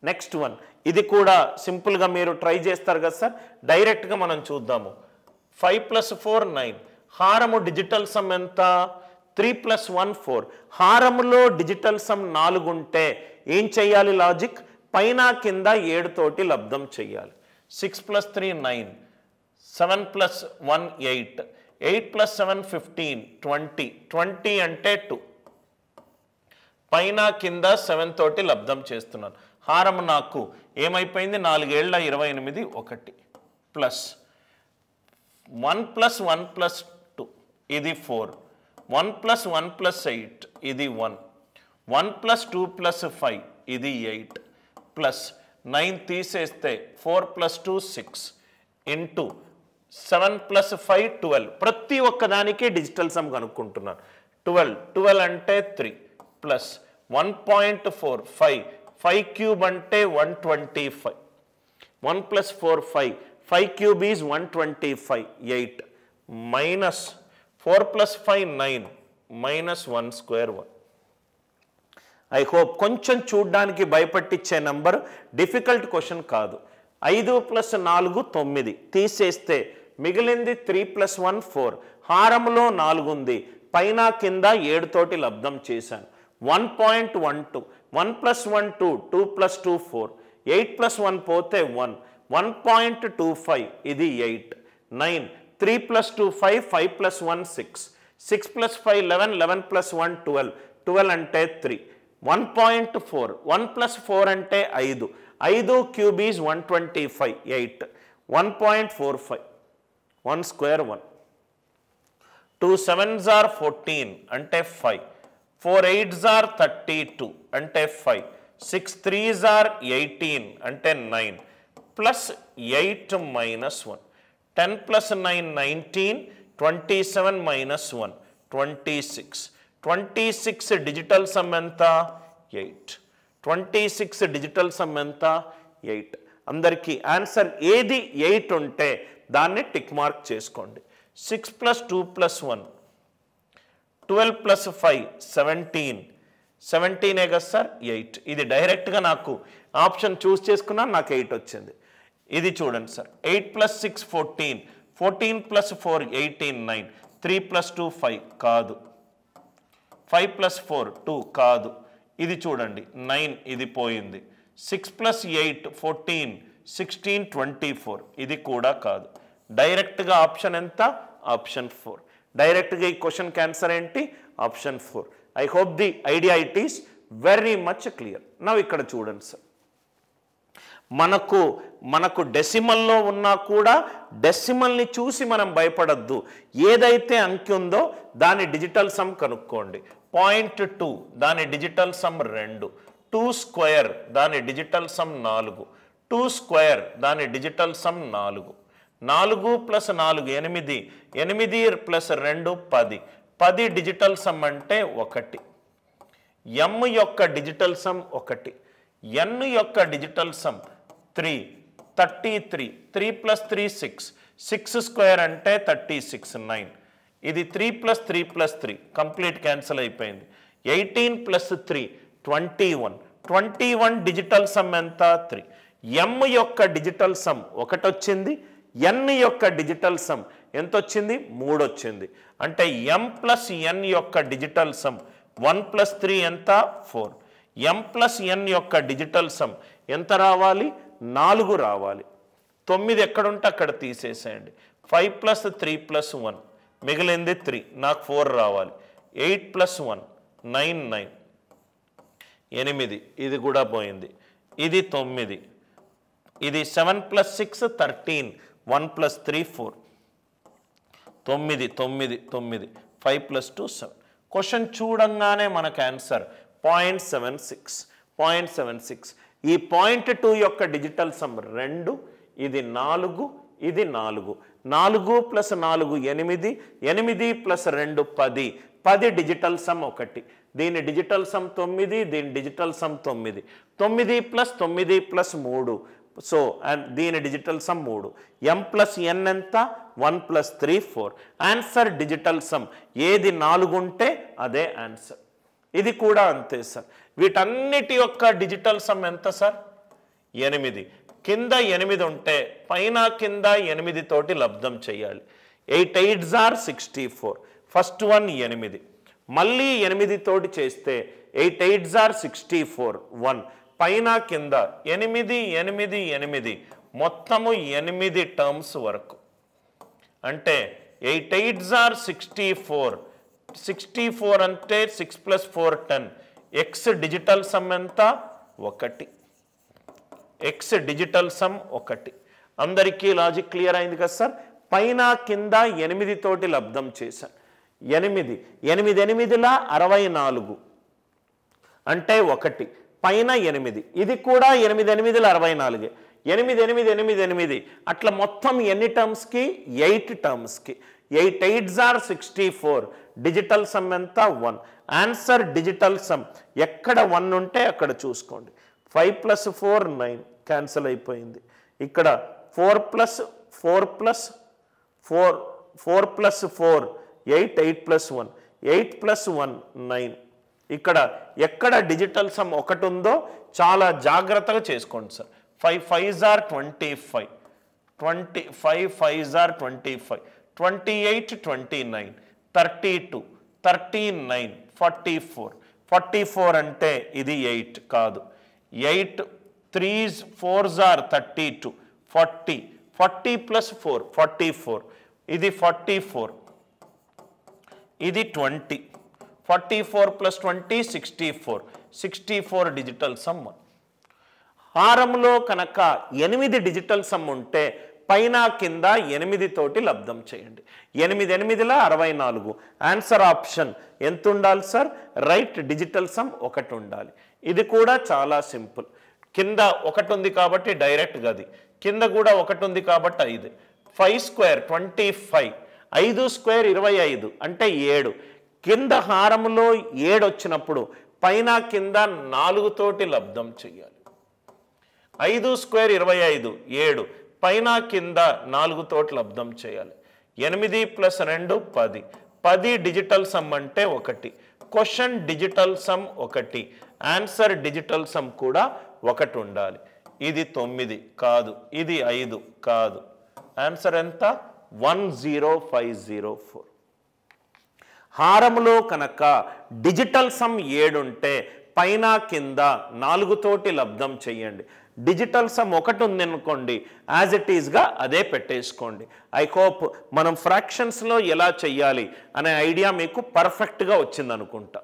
Next one, ఇది కూడా సింపుల్గా మీరు ట్రై చేస్తారు కదా సార్. డైరెక్ట్గా మనం చూద్దాము. 5 + 4 9. హారము డిజిటల్ సమ్ ఎంత? 3 + 1 4. హారములో డిజిటల్ సమ్ 4 ఉంటే ఏం చెయ్యాలి లాజిక్? పైన కింద 7 తోటి లబ్ధం చెయ్యాలి. 6 + 3 9. 7 + 1 8. 8 + 7 15. 20. 20 అంటే 2. పైన కింద 7 తోటి లబ్ధం చేస్తున్నాను. హారం నాకు ఏమైపోయింది? 4 ఏళ్ల 28 1 ప్లస్ 1 + 1 + 2 ఇది 4. 1 + 1 + 8 ఇది 1. 1 + 2 + 5 ఇది 8 ప్లస్ 9 తీసేస్తే 4 + 2 6 ఇంటూ 7 + 5 12. ప్రతి ఒక్కదానికి డిజిటల్ సమ్ కనుక్కుంటున్నాను. 12 అంటే 3 ప్లస్ 1.4 5. 5 క్యూబ్ అంటే 125. 1 + 4 5. 5 cube is 125. 8 minus 4 + 5 9 minus 1 square 1. I hope కొంచెం చూడ్డానికి భయపట్టించే నంబర్, డిఫికల్ట్ క్వశ్చన్ కాదు. 5 + 4 9 తీసేస్తే మిగిలింది 3 + 1 4. హారంలో 4 ఉంది, పైన కింద 7 తోటి లబ్ధం చేశాను. 1.12. 1 + 1 2. 2 + 2 4. 8 + 1 పోతే 1. 1.25 ఇది 8. 9. 3 + 2 5. 5 + 1 6. 6 + 5 11. 11 + 1 12. 12 అంటే 3. 1.4. 1 + 4 అంటే 5. 5 cube is 125. 8. 1.45. 1 square 1. 2 7s are 14 అంటే 5. 4 8s are 32 అంటే 5. 6 3s are 18 అంటే 9 plus 8 minus 1. 10 + 9 19. 27 minus 1 26. 26 digital sum ఎంత? 8. 26 డిజిటల్ సమ్ ఎంత? 8. అందరికీ ఆన్సర్ ఏది 8 ఉంటే దాన్ని టిక్ మార్క్ చేసుకోండి. 6 + 2 + 1 12 + 5 17. 17 కదా సార్? 8. ఇది డైరెక్ట్గా నాకు ఆప్షన్ చూస్ చేసుకున్నాను, నాకు 8 వచ్చింది. ఇది చూడండి సార్. 8 + 6 14. 14 + 4 18 9. 3 + 2 5 కాదు. 5 + 4 2 కాదు. ఇది చూడండి 9, ఇది పోయింది. 6 + 8 14. 16 24 ఇది కూడా కాదు. డైరెక్ట్గా ఆప్షన్ ఎంత? ఆప్షన్ 4. డైరెక్ట్గా ఈ క్వశ్చన్కి ఆన్సర్ ఏంటి? Option 4. I hope the idea it is very much clear. నా ఇక్కడ చూడండి సార్, మనకు డెసిమల్లో ఉన్నా కూడా డెసిమల్ని చూసి మనం భయపడద్దు. ఏదైతే అంకె ఉందో దాని డిజిటల్ సమ్ కనుక్కోండి. 0.2 దాని డిజిటల్ సమ్ 2. 2 స్క్వేర్ దాని డిజిటల్ సమ్ 4. 2 స్క్వేర్ దాని డిజిటల్ సమ్ 4. 4 + 4 8. 8 + 2 10. 10 డిజిటల్ సమ్ అంటే 1. m యొక్క డిజిటల్ సమ్ 1. n యొక్క డిజిటల్ సమ్ 3. 33. 3 + 3 6. 6 స్క్వేర్ అంటే 36 9. ఇది 3 + 3 + 3 కంప్లీట్ క్యాన్సిల్ అయిపోయింది. 18 + 3 21. 21 డిజిటల్ సమ్ ఎంత? 3. m యొక్క డిజిటల్ సమ్ 1 వచ్చింది. n యొక్క డిజిటల్ సమ్ ఎంత వచ్చింది? 3 వచ్చింది. అంటే m + n యొక్క డిజిటల్ సమ్ 1 + 3 ఎంత? 4. m + n యొక్క డిజిటల్ సమ్ ఎంత రావాలి? 4 రావాలి. 9 ఎక్కడుంటే అక్కడ తీసేసేయండి. 5 + 3 + 1 మిగిలింది 3. నాకు 4 రావాలి. 8 + 1 9 9. 8 ఇది కూడా పోయింది. ఇది 9. ఇది 7 + 6 13. 1 + 3 4. 9 9 9. 5 + 2 7. క్వశ్చన్ చూడంగానే మనకు ఆన్సర్ 0.76. 0.76. ఈ 0.2 యొక్క డిజిటల్ సమ్ 2. ఇది 4. ఇది 4. 4 + 4 8. 8 + 2 10. 10 డిజిటల్ సమ్ 1. దీని డిజిటల్ సమ్ 9. దీని డిజిటల్ సమ్ 9. 9 + 9 + 3. సో అండ్ దీని డిజిటల్ సమ్ 3. m + n ఎంత? 1 + 3 4. ఆన్సర్ డిజిటల్ సమ్ ఏది 4 ఉంటే అదే ఆన్సర్. ఇది కూడా అంతే సార్. వీటన్నిటి యొక్క డిజిటల్ సమ్ ఎంత సార్? 8 కింద 8 ఉంటే పైన కింద 8 తోటి లబ్ధం చేయాలి. 8 8s are 64. ఫస్ట్ వన్ 8 మళ్ళీ 8 తోటి చేస్తే 8 8s are 64 1 పైన కింద 8 8 8 మొత్తము 8 టర్మ్స్ వరకు అంటే 8 8s are 64 64 అంటే 6 + 4 10 x డిజిటల్ సమ్ ఎంత 1 x డిజిటల్ సమ్ 1 అందరికీ లాజిక్ క్లియర్ అయింది కదా సార్. పైన కింద 8 తోటి లబ్ధం చేశాను. 8 8 8లా 64 అంటే 1 పైన 8 ఇది కూడా 8 8ల 64 8 8 8 8 అట్లా మొత్తం ఎన్ని టర్మ్స్కి 8 టర్మ్స్కి 8 8s are 64 డిజిటల్ సమ్ ఎంత 1 ఆన్సర్ డిజిటల్ సమ్ ఎక్కడ 1 ఉంటే అక్కడ చూసుకోండి. 5 + 4 9 క్యాన్సిల్ అయిపోయింది. ఇక్కడ 4 + 4 + 4 4 + 4 8 8 + 1 8 + 1 9 ఇక్కడ ఎక్కడ డిజిటల్ సమ్ 1 ఉందో చాలా జాగ్రత్తగా చేసుకోండి sir. 5 5s are 25 25 5s are 25 28 29 32 39 44 44 అంటే ఇది 8 కాదు. 8 3s 4s are 32 40 40 + 4 44 ఇది 44 ఇది 20 44 + 20 64 64 డిజిటల్ సమ్. హారంలో కనుక 8 డిజిటల్ సమ్ ఉంటే పైన కింద 8 తోటి లబ్ధం చేయండి. 8 8ల 64 ఆన్సర్ ఆప్షన్ ఎంత ఉండాలి సార్? రైట్ డిజిటల్ సమ్ 1 ఉండాలి. ఇది కూడా చాలా సింపుల్. కింద 1 ఉంది కాబట్టి డైరెక్ట్ గది, కింద కూడా 1 ఉంది కాబట్టి 5 5² 25 5² 25 అంటే 7 కింద హారంలో 7 వచ్చినప్పుడు పైన కింద 4 తోటి లబ్ధం చేయాలి. 5² 25 7 పైన కింద 4 తోటి లబ్ధం చేయాలి. 8 + 2 10 10 డిజిటల్ సమ్ అంటే 1 question digital sum 1 answer digital sum కూడా 1 ఉండాలి. ఇది 9 కాదు, ఇది 5 కాదు. ఆన్సర్ ఎంత? 10504. హారంలో కనుక డిజిటల్ సమ్ 7 ఉంటే పైన కింద 4 తోటి లబ్ధం చేయండి. డిజిటల్ సమ్ 1 ఉందనుకోండి యాజ్ ఇట్ ఈస్గా అదే పెట్టేసుకోండి. ఐ హోప్ మనం ఫ్రాక్షన్స్లో ఎలా చెయ్యాలి అనే ఐడియా మీకు పర్ఫెక్ట్గా వచ్చిందనుకుంటా.